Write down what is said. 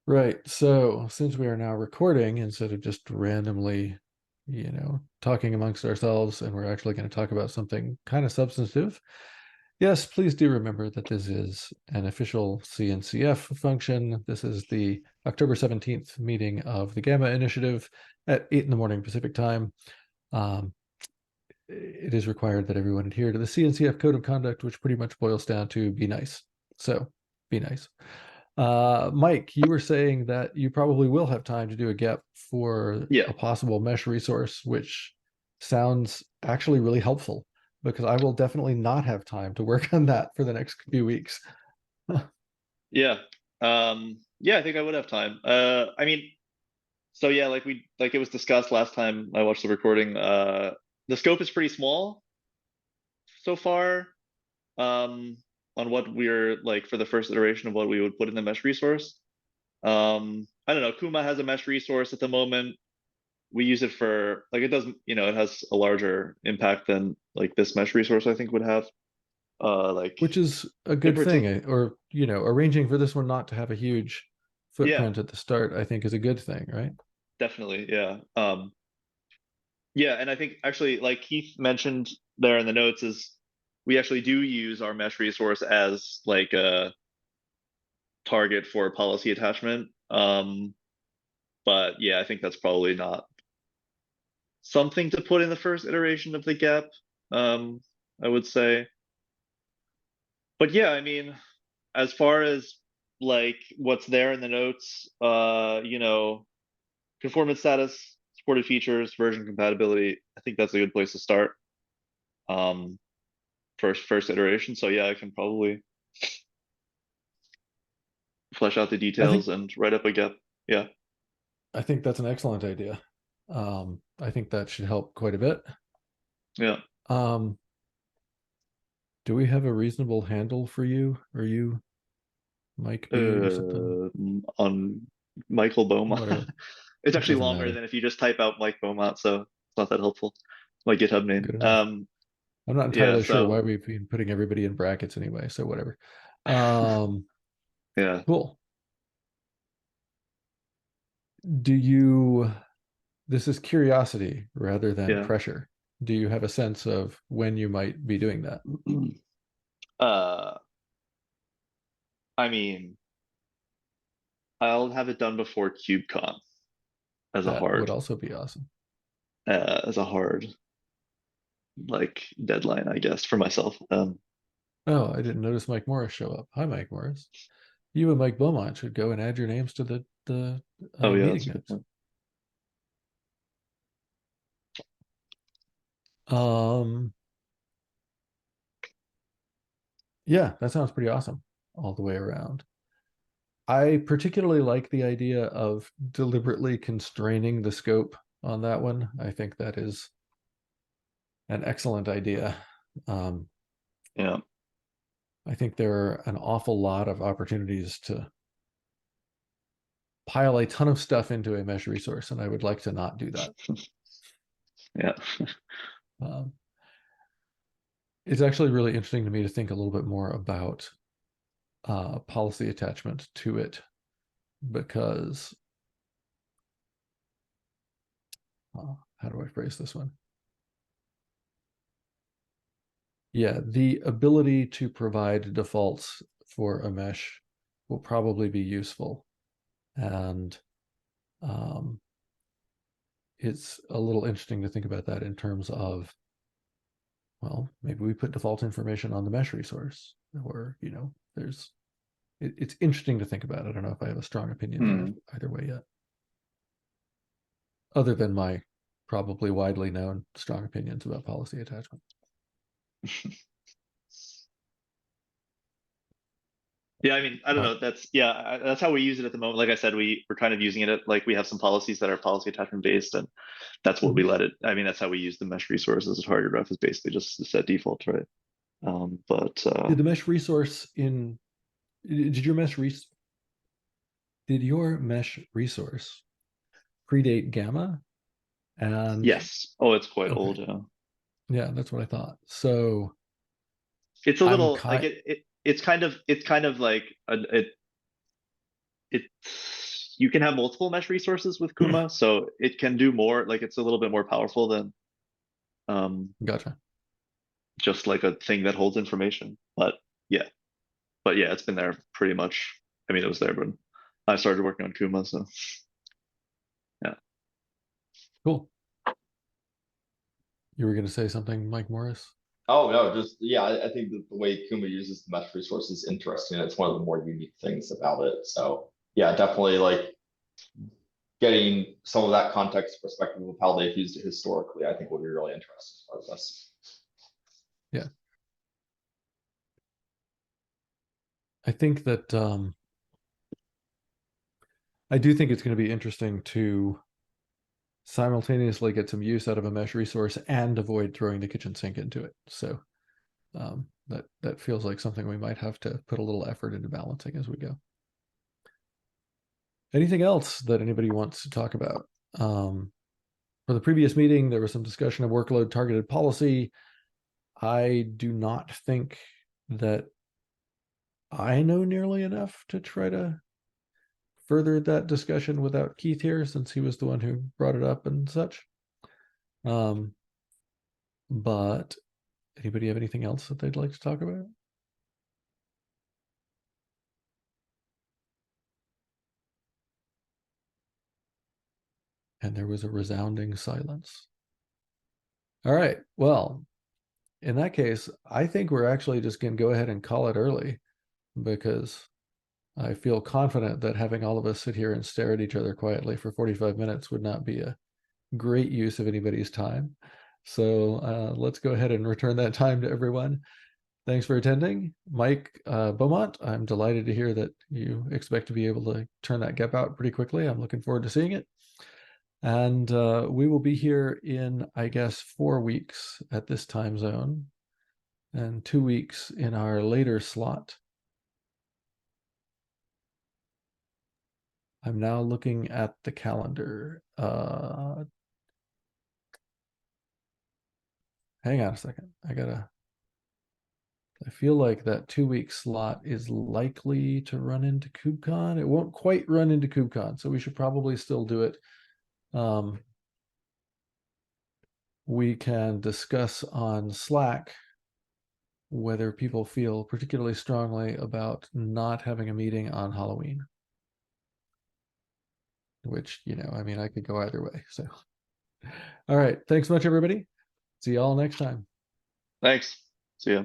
Right. So since we are now recording instead of just randomly, talking amongst ourselves, and we're actually going to talk about something kind of substantive, yes, please do remember that this is an official CNCF function. This is the October 17th meeting of the Gamma Initiative at 8 in the morning Pacific time. It is required that everyone adhere to the CNCF code of conduct, which pretty much boils down to be nice. So be nice. Mike, you were saying that you probably will have time to do a GEP for Yeah, a possible mesh resource, which sounds actually really helpful because I will definitely not have time to work on that for the next few weeks. yeah. Yeah, I think I would have time. I mean, so yeah, like it was discussed last time I watched the recording. The scope is pretty small so far. Um, on what we're like for the first iteration of what we would put in the mesh resource. I don't know. Kuma has a mesh resource at the moment. We use it for like it doesn't, it has a larger impact than like this mesh resource I think would have. Like Which is a in good thing. particular, Or, arranging for this one not to have a huge yeah, footprint at the start, I think is a good thing, right? definitely, yeah. Yeah, and I think actually, like Keith mentioned there in the notes, is we actually do use our mesh resource as like a target for policy attachment. But yeah, I think that's probably not something to put in the first iteration of the GEP. I would say, but yeah, I mean, as far as like what's there in the notes, conformance status, supported features, version compatibility, I think that's a good place to start. Um, first iteration. So yeah, I can probably flesh out the I details think and write up a GEP. Yeah, I think that's an excellent idea. I think that should help quite a bit. yeah. Um, do we have a reasonable handle for you? Are you Mike B or something? On Michael Beaumont. Whatever. It's It actually doesn't longer matter. than if you just type out Mike Beaumont, so it's not that helpful. My GitHub name. Good enough. I'm not Yeah, entirely sure why so we've been putting everybody in brackets anyway, so whatever. Um, yeah, cool. Do you, this is curiosity rather than yeah. pressure. Do you have a sense of when you might be doing that? uh, I mean, I'll have it done before KubeCon as a That would hard, also be awesome. as a hard like deadline, I guess, for myself. Oh, I didn't notice Mike Morris show up. Hi, Mike Morris. You and Mike Beaumont should go and add your names to the Oh yeah, meeting that's a good notes. point. Um, yeah, that sounds pretty awesome all the way around. I particularly like the idea of deliberately constraining the scope on that one. I think that is an excellent idea. Um, Yeah. I think there are an awful lot of opportunities to pile a ton of stuff into a mesh resource, and I would like to not do that. Yeah. Um, it's actually really interesting to me to think a little bit more about policy attachment to it because how do I phrase this one? Yeah, the ability to provide defaults for a mesh will probably be useful. And um, it's a little interesting to think about that in terms of, well, maybe we put default information on the mesh resource, or, it's interesting to think about. I don't know if I have a strong opinion there Hmm. either way yet, other than my probably widely known strong opinions about policy attachment. Yeah, I mean, I don't Uh, know. That's yeah, that's how we use it at the moment. Like I said, we're kind of using it at, like we have some policies that are policy attachment based, and that's what we mhm. let it. I mean, that's how we use the mesh resource as a target ref is basically just to set default, right? But Did the mesh resource in did your mesh res did your mesh resource predate Gamma? And yes. Oh, it's quite okay, old. Yeah. yeah, that's what I thought. So It's a I'm little like kind. it's kind of like it you can have multiple mesh resources with Kuma, so it can do more. Like it's a little bit more powerful than Gotcha. just like a thing that holds information. But yeah, it's been there pretty much. I mean, it was there when I started working on Kuma, so yeah. Cool. You were going to say something, Mike Morris? Oh no, just yeah, I think that the way Kuma uses the mesh resource is interesting. It's one of the more unique things about it. So yeah, definitely like getting some of that context perspective of how they've used it historically, I think will be really interesting as part of this. Yeah. I think that I do think it's going to be interesting to simultaneously get some use out of a mesh resource and avoid throwing the kitchen sink into it. So that feels like something we might have to put a little effort into balancing as we go. Anything else that anybody wants to talk about? For the previous meeting, there was some discussion of workload targeted policy. I do not think that I know nearly enough to try to further that discussion without Keith here, since he was the one who brought it up and such. But anybody have anything else that they'd like to talk about? And there was a resounding silence. All right, well, in that case, I think we're actually just going to go ahead and call it early, because I feel confident that having all of us sit here and stare at each other quietly for 45 minutes would not be a great use of anybody's time. So let's go ahead and return that time to everyone. Thanks for attending. Mike Beaumont, I'm delighted to hear that you expect to be able to turn that gap out pretty quickly. I'm looking forward to seeing it. And we will be here in, I guess, 4 weeks at this time zone, and 2 weeks in our later slot. I'm now looking at the calendar. Hang on a second. I feel like that 2-week slot is likely to run into KubeCon. It won't quite run into KubeCon, so we should probably still do it. We can discuss on Slack whether people feel particularly strongly about not having a meeting on Halloween. Which, I mean, I could go either way. So, all right. Thanks much, everybody. See y'all next time. Thanks. See ya.